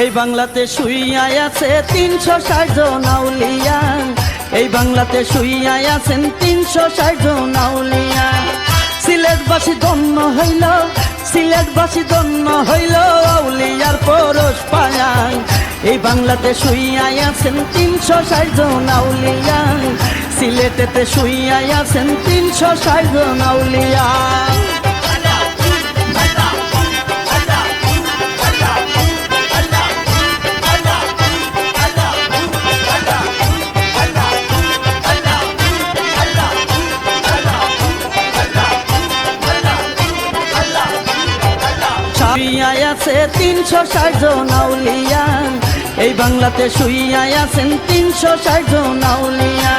এই বাংলাতে শুইয়া আছে 360 জন আউলিয়া, এই বাংলাতে শুইয়া আছেন 360 জন আউলিয়া। সিলেটবাসী ধন্য হইল, সিলেটবাসী ধন্য হইল আউলিয়ার পরশ পায়ায়। এই বাংলাতে শুইয়া আছেন 360 জন আউলিয়া, সিলেটেতে শুইয়া আছেন 360 জন আউলিয়া। শুইয়া আছে 360 জন আউলিয়া, এই বাংলাতে শুইয়া আছেন 360 জন আউলিয়া।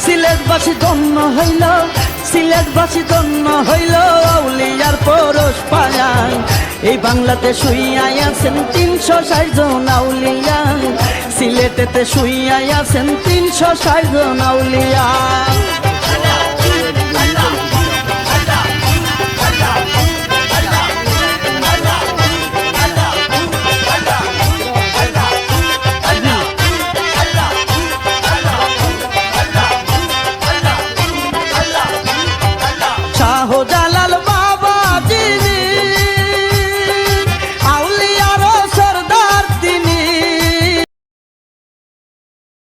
সিলেটবাসী ধন্য হইল, সিলেটবাসী ধন্য হইল আউলিয়ার পরশ পায়ায়। এই বাংলাতে শুইয়া আছেন 360 জন আউলিয়া, সিলেটেতে শুইয়া আছেন 360 জন আউলিয়া।